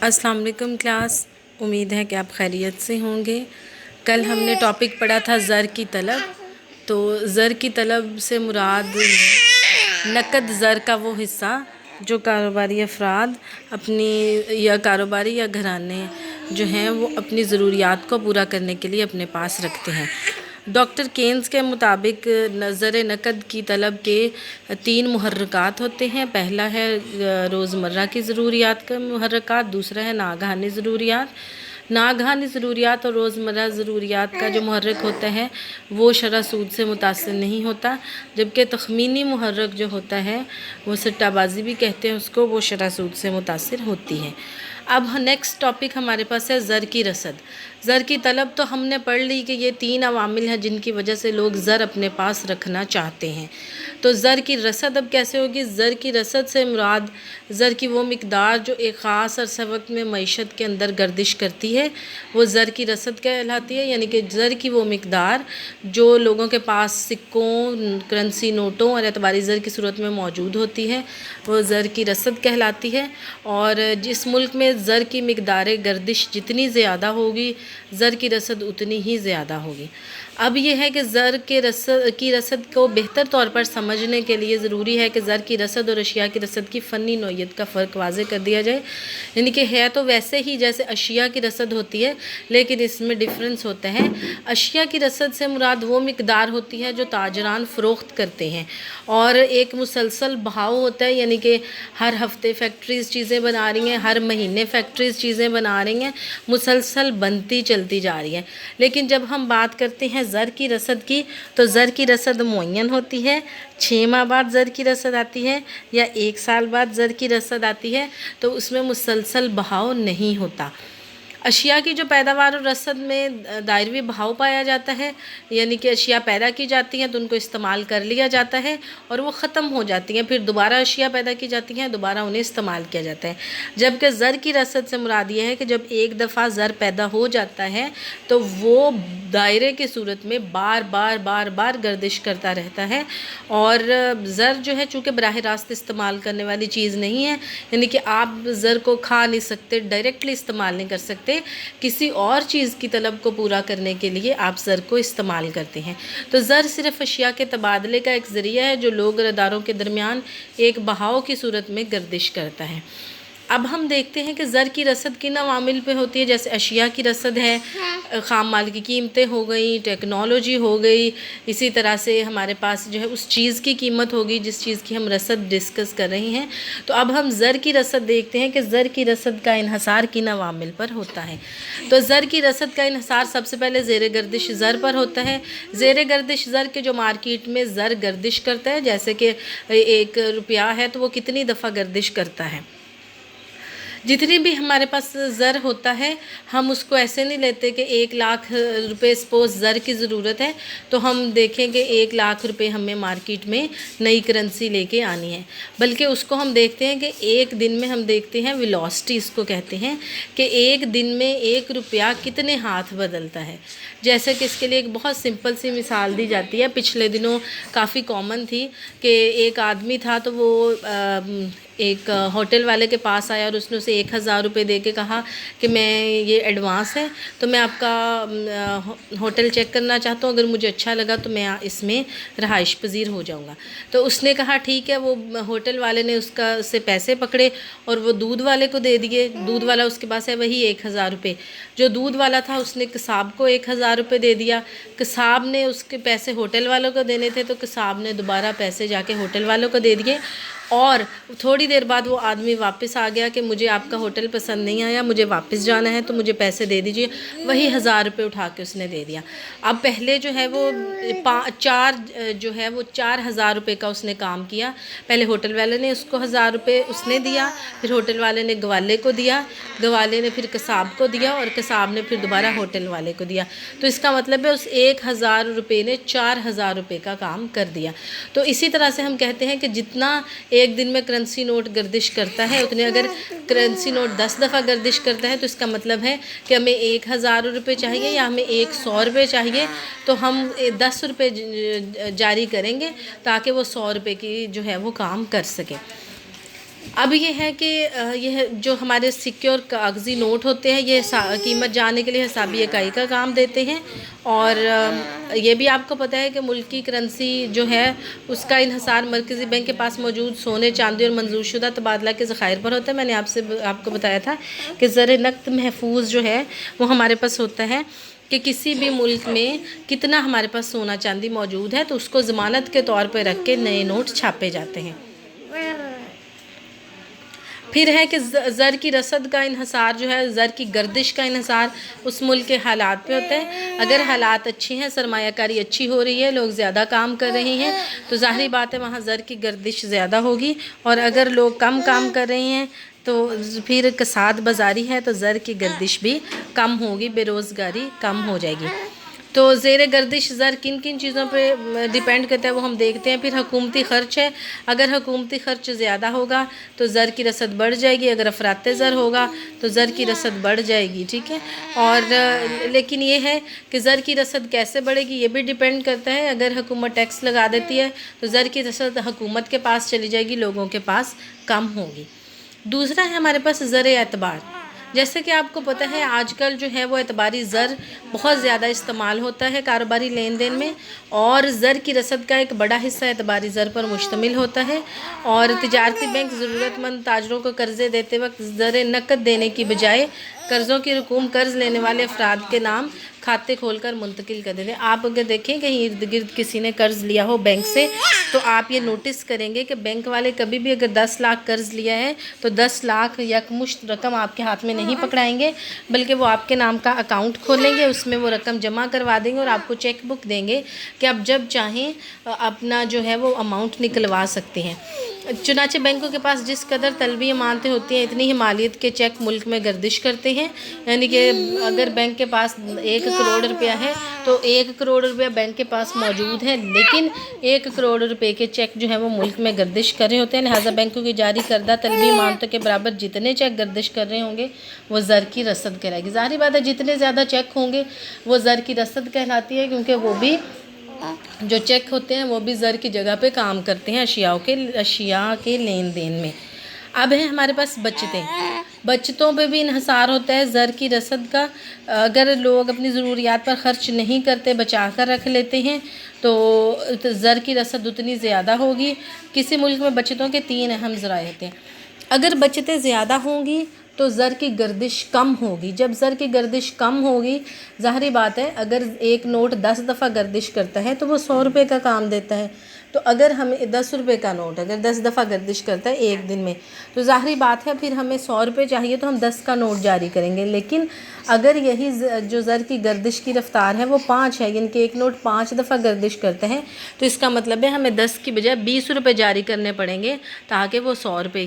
अस्सलाम वालेकुम क्लास। उम्मीद है कि आप खैरियत से होंगे। कल हमने टॉपिक पढ़ा था ज़र की तलब। तो ज़र की तलब से मुराद नकद ज़र का वो हिस्सा जो कारोबारी अफराद अपनी या कारोबारी या घराने जो हैं वो अपनी ज़रूरियात को पूरा करने के लिए अपने पास रखते हैं। डॉक्टर केन्स के मुताबिक ज़र नकद की तलब के 3 मुहर्रकात होते हैं। पहला है रोज़मर्रा की ज़रूरियात का मुहर्रकात, दूसरा है नागहानी ज़रूरियात। नागहानी ज़रूरियात और रोज़मर्रा ज़रूरियात का जो मुहर्रक होता है वो शरह सूद से मुतासिर नहीं होता, जबकि तख़मीनी मुहर्रक जो होता है वो सट्टाबाज़ी भी कहते हैं उसको, वो शरह सूद से मुतासिर होती है। अब नेक्स्ट टॉपिक हमारे पास है ज़र की रसद। ज़र की तलब तो हमने पढ़ ली कि ये 3 अवामिल हैं जिनकी वजह से लोग ज़र अपने पास रखना चाहते हैं। तो ज़र की रसद अब कैसे होगी? ज़र की रसद से मुराद ज़र की वो मिक़दार जो एक ख़ास अरसा वक्त में मईशत के अंदर गर्दिश करती है वो ज़र की रसद कहलाती है। यानी कि ज़र की वो मिक़दार जो लोगों के पास सिक्कों, करेंसी नोटों और एतबारी ज़र की सूरत में मौजूद होती है वो ज़र की रसद कहलाती है। और जिस मुल्क में ज़र की मिक़दार गर्दिश जितनी ज़्यादा होगी ज़र की रसद उतनी ही ज़्यादा होगी। अब यह है कि ज़र के रसद को बेहतर तौर पर समझने के लिए ज़रूरी है कि ज़र की रसद और अशिया की रसद की फ़नी नौइयत का फ़र्क वाज़े कर दिया जाए। यानी कि है तो वैसे ही जैसे अशिया की रसद होती है, लेकिन इसमें डिफरेंस होता है। अशिया की रसद से मुराद वो मिक़दार होती है जो ताजरान फ़रोख्त करते हैं और एक मुसलसल बहाव होता है। यानी कि हर हफ्ते फैक्ट्रीज़ चीज़ें बना रही हैं, हर महीने फैक्ट्रीज़ चीज़ें बना रही हैं, मुसलसल बनती चलती जा रही है। लेकिन जब हम बात करते हैं ज़र की रसद की तो ज़र की रसद मुअय्यन होती है। 6 माह बाद ज़र की रसद आती है या 1 साल बाद ज़र की रसद आती है, तो उसमें मुसलसल बहाव नहीं होता। अशिया की जो पैदावार और रसद में दायरवी बहाव पाया जाता है, यानी कि अशिया पैदा की जाती हैं तो उनको इस्तेमाल कर लिया जाता है और वो ख़त्म हो जाती हैं, फिर दोबारा अशिया पैदा की जाती हैं, दोबारा उन्हें इस्तेमाल किया जाता है। जबकि ज़र की रसद से मुराद ये है कि जब एक दफ़ा ज़र पैदा हो जाता है तो वो दायरे की सूरत में बार बार गर्दिश करता रहता है। और ज़र जो है चूँकि बराह रास्त इस्तेमाल करने वाली चीज़ नहीं है, यानी कि आप ज़र को खा नहीं सकते, डायरेक्टली इस्तेमाल नहीं कर सकते, किसी और चीज़ की तलब को पूरा करने के लिए आप ज़र को इस्तेमाल करते हैं। तो ज़र सिर्फ़ अशिया के तबादले का एक ज़रिया है जो लोग रदारों के दरमियान एक बहाव की सूरत में गर्दिश करता है। अब हम देखते हैं कि ज़र की रसद किन अवामिल पे होती है। जैसे अशिया की रसद है, ख़ाम माल की कीमतें हो गई, टेक्नोलॉजी हो गई, इसी तरह से हमारे पास जो है उस चीज़ की कीमत होगी जिस चीज़ की हम रसद डिस्कस कर रहे हैं। तो अब हम ज़र की रसद देखते हैं कि ज़र की रसद का इन्हसार किन अवामिल पर होता है। तो ज़र की रसद का इन्हसार सबसे पहले ज़ेर गर्दिश ज़र पर होता है। ज़ेर गर्दिश ज़र के जो मार्केट में ज़र गर्दिश करता है, जैसे कि 1 रुपया है तो वो कितनी दफ़ा गर्दिश करता है। जितनी भी हमारे पास ज़र होता है हम उसको ऐसे नहीं लेते कि 1 लाख रुपए सपोज़ ज़र की ज़रूरत है तो हम देखें कि 1 लाख रुपए हमें मार्केट में नई करेंसी लेके आनी है, बल्कि उसको हम देखते हैं कि एक दिन में हम देखते हैं वेलोसिटी, इसको कहते हैं कि एक दिन में 1 रुपया कितने हाथ बदलता है। जैसे कि इसके लिए एक बहुत सिंपल सी मिसाल दी जाती है, पिछले दिनों काफ़ी कॉमन थी कि एक आदमी था तो वो एक होटल वाले के पास आया और उसने उसे 1000 रुपये दे के कहा कि मैं ये एडवांस है तो मैं आपका होटल चेक करना चाहता हूँ, अगर मुझे अच्छा लगा तो मैं इसमें रहाइश पजीर हो जाऊँगा। तो उसने कहा ठीक है। वो होटल वाले ने उससे पैसे पकड़े और वो दूध वाले को दे दिए। दूध वाला उसके पास है वही 1000 रुपये। जो दूध वाला था उसने कसाब को 1000 रुपये दे दिया। कसाब ने उसके पैसे होटल वालों को देने थे तो कसाब ने दोबारा पैसे जाके होटल वालों को दे दिए और थोड़ी देर बाद वो आदमी वापस आ गया कि मुझे आपका होटल पसंद नहीं आया, मुझे वापस जाना है तो मुझे पैसे दे दीजिए। वही 1000 रुपये उठा के उसने दे दिया। अब पहले जो है वो 4000 रुपये का उसने काम किया। पहले होटल वाले ने उसको 1000 रुपये उसने दिया, फिर होटल वाले ने गवाले को दिया, गवाले ने फिर कसाब को दिया और कसाब ने फिर दोबारा होटल वाले को दिया। तो इसका मतलब है उस 1000 रुपये ने 4000 रुपये का काम कर दिया। तो इसी तरह से हम कहते हैं कि जितना एक दिन में करेंसी नोट गर्दिश करता है उतने अगर करेंसी नोट 10 दफ़ा गर्दिश करता है तो इसका मतलब है कि हमें 1000 रुपये चाहिए या हमें 100 रुपये चाहिए, तो हम 10 रुपये जारी करेंगे ताकि वो 100 रुपये की जो है वो काम कर सके। اب یہ ہے کہ یہ جو ہمارے سکے اور کاغذی نوٹ ہوتے ہیں یہ قیمت جاننے کے لیے حسابی اکائی کا کام دیتے ہیں، اور یہ بھی آپ کو پتہ ہے کہ ملک کی کرنسی جو ہے اس کا انحصار مرکزی بینک کے پاس موجود سونے، چاندی اور منظور شدہ تبادلہ کے ذخائر پر ہوتا ہے۔ میں نے آپ کو بتایا تھا کہ زر نقد محفوظ جو ہے وہ ہمارے پاس ہوتا ہے کہ کسی بھی ملک میں کتنا ہمارے پاس سونا چاندی موجود ہے تو اس کو ضمانت کے طور پہ رکھ کے نئے نوٹ چھاپے جاتے ہیں۔ پھر ہے کہ زر کی رسد کا انحصار جو ہے، زر کی گردش کا انحصار اس ملک کے حالات پہ ہوتا ہے۔ اگر حالات اچھے ہیں، سرمایہ کاری اچھی ہو رہی ہے، لوگ زیادہ کام کر رہے ہیں تو ظاہری بات ہے وہاں زر کی گردش زیادہ ہوگی، اور اگر لوگ کم کام کر رہے ہیں تو پھر کساد بازاری ہے تو زر کی گردش بھی کم ہوگی، بے روزگاری کم ہو جائے گی۔ تو زیر گردش زر کن کن چیزوں پہ ڈیپینڈ کرتا ہے وہ ہم دیکھتے ہیں۔ پھر حکومتی خرچ ہے، اگر حکومتی خرچ زیادہ ہوگا تو زر کی رسد بڑھ جائے گی، اگر افراط زر ہوگا تو زر کی رسد بڑھ جائے گی، ٹھیک ہے۔ اور لیکن یہ ہے کہ زر کی رسد کیسے بڑھے گی یہ بھی ڈیپینڈ کرتا ہے۔ اگر حکومت ٹیکس لگا دیتی ہے تو زر کی رسد حکومت کے پاس چلی جائے گی، لوگوں کے پاس کم ہوگی۔ دوسرا ہے ہمارے پاس زر اعتبار۔ جیسے کہ آپ کو پتہ ہے آج کل جو ہے وہ اعتباری زر بہت زیادہ استعمال ہوتا ہے کاروباری لین دین میں، اور زر کی رسد کا ایک بڑا حصہ اعتباری زر پر مشتمل ہوتا ہے، اور تجارتی بینک ضرورت مند تاجروں کو قرضے دیتے وقت زر نقد دینے کی بجائے قرضوں کی رقوم قرض لینے والے افراد کے نام کھاتے کھول کر منتقل کر دیتے ہیں۔ آپ اگر دیکھیں کہیں ارد گرد کسی نے قرض لیا ہو بینک سے تو آپ یہ نوٹس کریں گے کہ بینک والے کبھی بھی اگر 10 لاکھ قرض لیا ہے تو 10 لاکھ یکمشت رقم آپ کے ہاتھ میں نہیں پکڑائیں گے، بلکہ وہ آپ کے نام کا اکاؤنٹ کھولیں گے، اس میں وہ رقم جمع کروا دیں گے اور آپ کو چیک بک دیں گے کہ آپ جب چاہیں اپنا جو ہے وہ اماؤنٹ نکلوا سکتے ہیں۔ چنانچہ بینکوں کے پاس جس قدر طلبی امانتیں ہوتی ہیں اتنی ہی مالیت کے چیک ملک میں گردش کرتے ہیں، یعنی کہ اگر بینک کے پاس 1 کروڑ روپیہ ہے تو 1 کروڑ روپیہ بینک کے پاس موجود ہے، لیکن 1 کروڑ روپے کے چیک جو ہیں وہ ملک میں گردش کر رہے ہوتے ہیں، لہٰذا بینکوں کی جاری کردہ طلبی امانتوں کے برابر جتنے چیک گردش کر رہے ہوں گے وہ زر کی رسد کہلائے گی۔ ظاہری بات ہے جتنے زیادہ چیک ہوں گے وہ زر کی رسد کہلاتی ہے، کیونکہ وہ بھی جو چیک ہوتے ہیں وہ بھی زر کی جگہ پہ کام کرتے ہیں اشیاء کے لین دین میں۔ اب ہے ہمارے پاس بچتوں پہ بھی انحصار ہوتا ہے زر کی رسد کا۔ اگر لوگ اپنی ضروریات پر خرچ نہیں کرتے، بچا کر رکھ لیتے ہیں تو زر کی رسد اتنی زیادہ ہوگی۔ کسی ملک میں بچتوں کے 3 اہم ذرائع ہوتے ہیں۔ اگر بچتیں زیادہ ہوں گی تو زر کی گردش کم ہوگی۔ جب زر کی گردش کم ہوگی، ظاہری بات ہے اگر ایک نوٹ 10 دفعہ گردش کرتا ہے تو وہ 100 روپے کا کام دیتا ہے، تو اگر ہمیں 10 روپے کا نوٹ اگر 10 دفعہ گردش کرتا ہے ایک دن میں تو ظاہری بات ہے پھر ہمیں 100 روپے چاہیے تو ہم 10 کا نوٹ جاری کریں گے، لیکن اگر یہی جو زر کی گردش کی رفتار ہے وہ 5 ہے، یعنی کہ ایک نوٹ 5 دفعہ گردش کرتا ہے تو اس کا مطلب ہے ہمیں 10 کی بجائے 20 روپے جاری کرنے پڑیں گے تاکہ وہ 100 روپے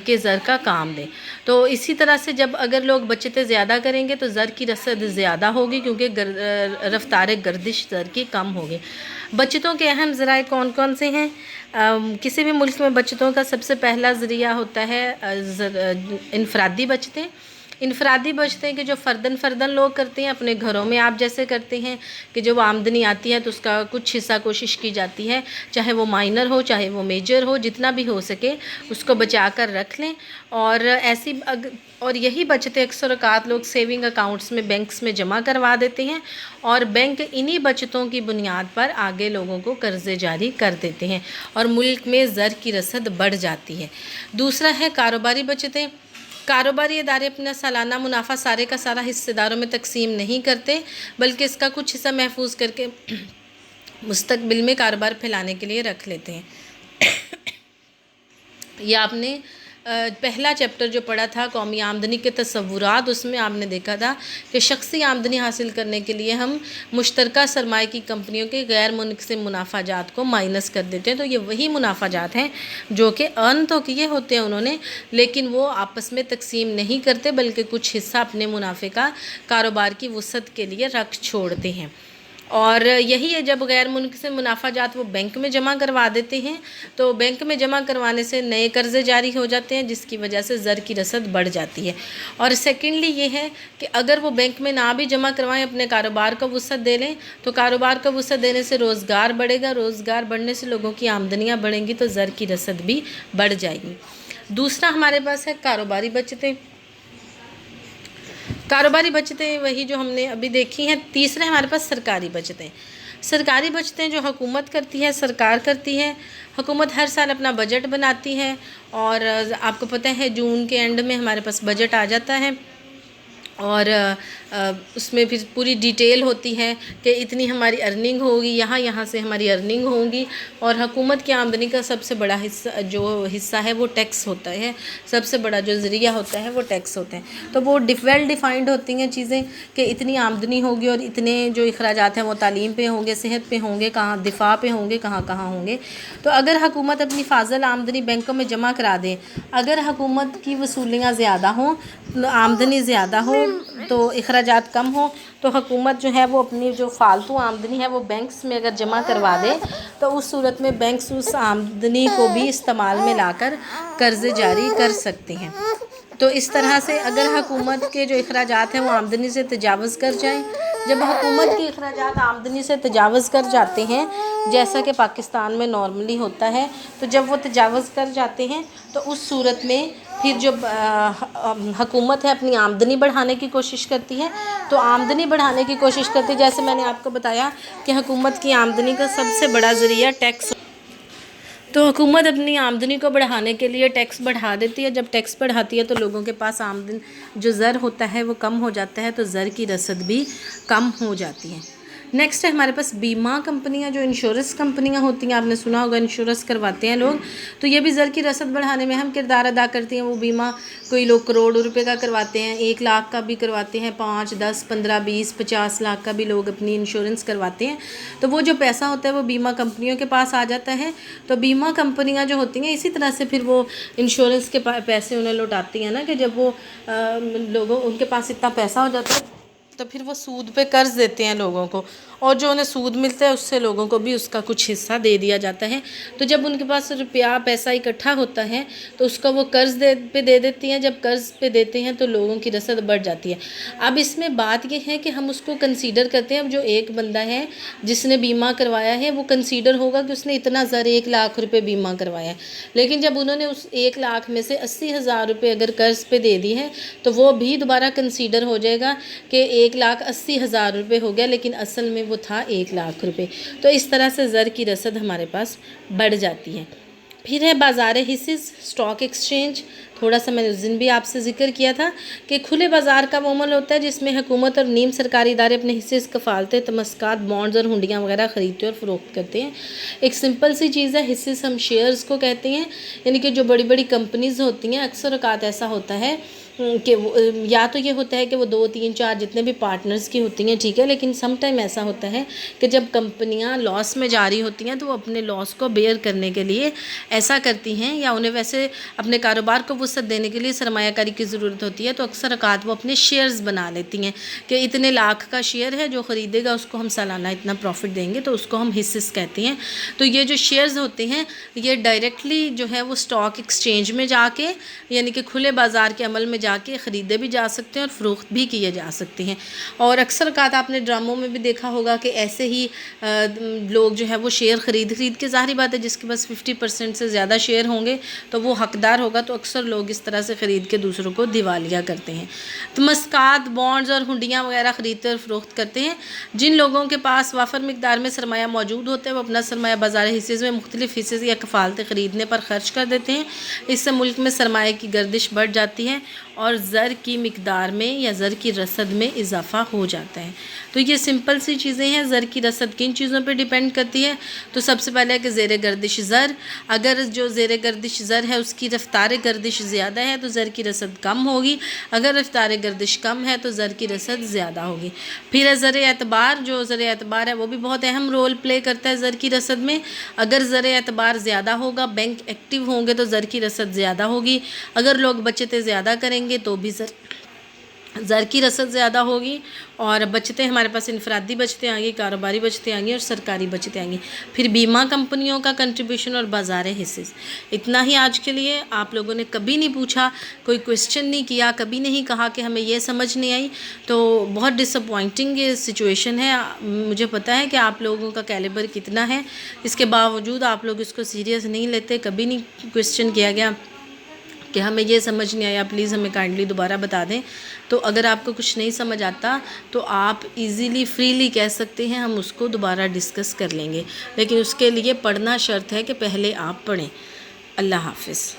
کے زر کا کام دے۔ تو اسی طرح سے جب اگر لوگ بچتیں زیادہ کریں گے تو زر کی رسد زیادہ ہوگی، کیونکہ رفتار گردش زر کی کم ہوگی۔ بچتوں کے اہم ذرائع کون کون سے ہیں؟ کسی بھی ملک میں بچتوں کا سب سے پہلا ذریعہ ہوتا ہے انفرادی بچتیں۔ انفرادی بچتیں کہ جو فرداً لوگ کرتے ہیں، اپنے گھروں میں آپ جیسے کرتے ہیں کہ جو آمدنی آتی ہے تو اس کا کچھ حصہ کوشش کی جاتی ہے، چاہے وہ مائنر ہو چاہے وہ میجر ہو، جتنا بھی ہو سکے اس کو بچا کر رکھ لیں، اور یہی بچتیں اکثر اوقات لوگ سیونگ اکاؤنٹس میں بینکس میں جمع کروا دیتے ہیں، اور بینک انہی بچتوں کی بنیاد پر آگے لوگوں کو قرضے جاری کر دیتے ہیں اور ملک میں زر کی رسد بڑھ جاتی ہے۔ دوسرا ہے کاروباری بچتیں۔ کاروباری ادارے اپنا سالانہ منافع سارے کا سارا حصے داروں میں تقسیم نہیں کرتے، بلکہ اس کا کچھ حصہ محفوظ کر کے مستقبل میں کاروبار پھیلانے کے لیے رکھ لیتے ہیں۔ یہ آپ نے پہلا چیپٹر جو پڑھا تھا قومی آمدنی کے تصورات، اس میں آپ نے دیکھا تھا کہ شخصی آمدنی حاصل کرنے کے لیے ہم مشترکہ سرمایہ کی کمپنیوں کے غیر منقسم منافع جات کو مائنس کر دیتے ہیں، تو یہ وہی منافع جات ہیں جو کہ ارن تو کیے ہوتے ہیں انہوں نے، لیکن وہ آپس میں تقسیم نہیں کرتے بلکہ کچھ حصہ اپنے منافع کا کاروبار کی وسعت کے لیے رکھ چھوڑتے ہیں۔ اور یہی ہے جب غیر منقسم منافع جات وہ بینک میں جمع کروا دیتے ہیں تو بینک میں جمع کروانے سے نئے قرضے جاری ہو جاتے ہیں، جس کی وجہ سے زر کی رسد بڑھ جاتی ہے۔ اور سیکنڈلی یہ ہے کہ اگر وہ بینک میں نہ بھی جمع کروائیں، اپنے کاروبار کو وسعت دے لیں تو کاروبار کو وسعت دینے سے روزگار بڑھے گا، روزگار بڑھنے سے لوگوں کی آمدنیاں بڑھیں گی تو زر کی رسد بھی بڑھ جائے گی۔ दूसरा हमारे पास है कारोबारी बचतें। कारोबारी बचतें वही जो हमने अभी देखी हैं। तीसरा हमारे पास सरकारी बचतें। सरकारी बचतें जो हुकूमत करती है, सरकार करती है। हुकूमत हर साल अपना बजट बनाती है और आपको पता है जून के एंड में हमारे पास बजट आ जाता है और उसमें फिर पूरी डिटेल होती है कि इतनी हमारी अर्निंग होगी, यहाँ से हमारी अर्निंग होगी। और हुकूमत की आमदनी का सबसे बड़ा हिस्सा है वो टैक्स होता है। सबसे बड़ा जो ज़रिया होता है वो टैक्स होते हैं। तो वो वेल डिफाइंड होती हैं चीज़ें कि इतनी आमदनी होगी और इतने जो अखराजात हैं वो तालीम पे होंगे, सेहत पे होंगे, कहाँ दिफा पे होंगे, कहाँ कहाँ होंगे। तो अगर हुकूमत अपनी फाजल आमदनी बैंकों में जमा करा दे, अगर हुकूमत की वसूलियाँ ज़्यादा हों, आमदनी ज़्यादा हो तो अखराजात कम हो, तो हुकूमत जो है वो अपनी जो फ़ालतू आमदनी है वो बैंक्स में अगर जमा करवा दे तो उस सूरत में बैंक्स उस आमदनी को भी इस्तेमाल में लाकर कर्ज़ जारी कर सकते हैं। तो इस तरह से अगर हुकूमत के जो अखराजात हैं वो आमदनी से तजावज़ कर जाएं, जब हुकूमत के अखराजात आमदनी से तजावज़ कर जाते हैं, जैसा कि पाकिस्तान में नॉर्मली होता है, तो जब वो तजावज़ कर जाते हैं तो उस सूरत में फिर जो हुकूमत है अपनी आमदनी बढ़ाने की कोशिश करती है। तो आमदनी बढ़ाने की कोशिश करती है, जैसे मैंने आपको बताया कि हुकूमत की आमदनी का सबसे बड़ा ज़रिया टैक्स। तो हुकूमत अपनी आमदनी को बढ़ाने के लिए टैक्स बढ़ा देती है। जब टैक्स बढ़ाती है तो लोगों के पास आमदनी जो ज़र होता है वो कम हो जाता है, तो ज़र की रसद भी कम हो जाती है। नेक्स्ट है हमारे पास बीमा कंपनियां, जो इंश्योरेंस कंपनियां होती हैं, आपने सुना होगा इंश्योरेंस करवाते हैं लोग, तो ये भी ज़र की रसद बढ़ाने में अहम किरदार अदा करती हैं। वो बीमा कोई लोग करोड़ रुपए का करवाते हैं, 1 लाख का भी करवाते हैं, 5, 10, 15, 20, 50 लाख का भी लोग अपनी इंश्योरेंस करवाते हैं। तो वो जो पैसा होता है वो बीमा कंपनियों के पास आ जाता है। तो बीमा कंपनियां जो होती हैं इसी तरह से फिर वो इंश्योरेंस के पैसे उन्हें लौटाती हैं ना, कि जब वो लोगों उनके पास इतना पैसा हो जाता है तो फिर वो सूद पे कर्ज़ देते हैं लोगों को, और जो उन्हें सूद मिलता है उससे लोगों को भी उसका कुछ हिस्सा दे दिया जाता है। तो जब उनके पास पैसा इकट्ठा होता है तो उसका वो कर्ज़ पे दे देती हैं। जब कर्ज़ पे देते हैं तो लोगों की रसद बढ़ जाती है। अब इसमें बात ये है कि हम उसको कंसीडर करते हैं। अब जो एक बंदा है जिसने बीमा करवाया है वो कंसीडर होगा कि उसने इतना 1 लाख रुपये बीमा करवाया है, लेकिन जब उन्होंने उस 1 लाख में से 80,000 रुपये अगर कर्ज़ पे दे दी है तो वो भी दोबारा कंसीडर हो जाएगा कि 1,80,000 रुपये हो गया, लेकिन असल में वो था 1 लाख रुपये। तो इस तरह से ज़र की रसद हमारे पास बढ़ जाती है। फिर है बाज़ार हिस्से, स्टॉक एक्सचेंज। थोड़ा सा मैंने उस दिन भी आपसे ज़िक्र किया था कि खुले बाज़ार का वो अमल होता है जिसमें हुकूमत और नीम सरकारी इदारे अपने हिस्से, कफ़ालतें, तमस्कात, बॉन्ड्स और हुंडियाँ वगैरह ख़रीदते और फ़रोख्त करते हैं। एक सिंपल सी चीज़ है, हिस्से हम शेयर्स को कहते हैं। यानी कि जो बड़ी बड़ी कंपनीज़ होती हैं, अक्सर औक़ात ऐसा होता है कि वो या तो ये होता है कि वो 2, 3, 4 जितने भी पार्टनर्स की होती हैं, ठीक है, लेकिन सम टाइम ऐसा होता है कि जब कंपनियां लॉस में जा रही होती हैं तो वो अपने लॉस को बेयर करने के लिए ऐसा करती हैं, या उन्हें वैसे अपने कारोबार को वसअत देने के लिए सरमायाकारी की ज़रूरत होती है, तो अक्सर औक़ात वो अपने शेयर्स बना लेती हैं कि इतने लाख का शेयर है, जो ख़रीदेगा उसको हम सालाना इतना प्रॉफिट देंगे, तो उसको हम हिस्से कहते हैं। तो ये जो शेयर्स होते हैं ये डायरेक्टली जो है वो स्टॉक एक्सचेंज में जाके, यानी कि खुले बाज़ार के अमल में जाके ख़रीदे भी जा सकते हैं और फ़रोख्त भी किए जा सकते हैं। और अक्सर औक़ात आपने ड्रामों में भी देखा होगा कि ऐसे ही लोग जो है वो शेयर ख़रीद के, ज़ाहिर बात है जिसके पास 50% से ज़्यादा शेयर होंगे तो वो हकदार होगा, तो अक्सर लोग इस तरह से ख़रीद के दूसरों को दिवालिया करते हैं। तो मस्कात, बॉन्ड्स और हुंडियाँ वगैरह ख़रीदते और फ़रोख्त करते हैं। जिन लोगों के पास वाफर मिकदार में सरमाया मौजूद होता है वो अपना सरमाया बाज़ार हिस्से में मुख्तलिफ़ हिस्से या कफ़ालतें ख़रीदने पर ख़र्च कर देते हैं। इससे मुल्क में सरमाए की गर्दिश बढ़ जाती है और ज़र की मिकदार में या ज़र की रसद में इजाफ़ा हो जाता है। तो ये सिंपल सी चीज़ें हैं। ज़र की रसद किन चीज़ों पे डिपेंड करती है? तो सबसे पहले है कि ज़ेर गर्दिश ज़र, अगर जो ज़ेर गर्दिश ज़र है उसकी रफ्तार गर्दिश ज़्यादा है तो ज़र की रसद कम होगी, अगर रफ्तार गर्दिश कम है तो ज़र की रसद ज़्यादा होगी। फिर है ज़र एतबार, जो ज़र एतबार है वो भी बहुत अहम रोल प्ले करता है ज़र की रसद में। अगर ज़र एतबार ज़्यादा होगा, बैंक एक्टिव होंगे तो ज़र की रसद ज़्यादा होगी, अगर लोग बचतें ज़्यादा करेंगे तो भी ज़र की रसद ज़्यादा होगी। और बचतें हमारे पास इनफरादी बचतें आएंगी, कारोबारी बचतें आएंगी और सरकारी बचतें आएंगी। फिर बीमा कंपनियों का कंट्रीब्यूशन और बाज़ार हिस्से। इतना ही आज के लिए। आप लोगों ने कभी नहीं पूछा, कोई क्वेश्चन नहीं किया, कभी नहीं कहा कि हमें ये समझ नहीं आई, तो बहुत डिसअपॉइंटिंग ये सिचुएशन है। मुझे पता है कि आप लोगों का कैलिबर कितना है, इसके बावजूद आप लोग इसको सीरियस नहीं लेते, कभी नहीं क्वेश्चन किया गया। کہ ہمیں یہ سمجھ نہیں آیا، پلیز ہمیں کائنڈلی دوبارہ بتا دیں۔ تو اگر آپ کو کچھ نہیں سمجھ آتا تو آپ ایزیلی فریلی کہہ سکتے ہیں، ہم اس کو دوبارہ ڈسکس کر لیں گے، لیکن اس کے لیے پڑھنا شرط ہے کہ پہلے آپ پڑھیں۔ اللہ حافظ۔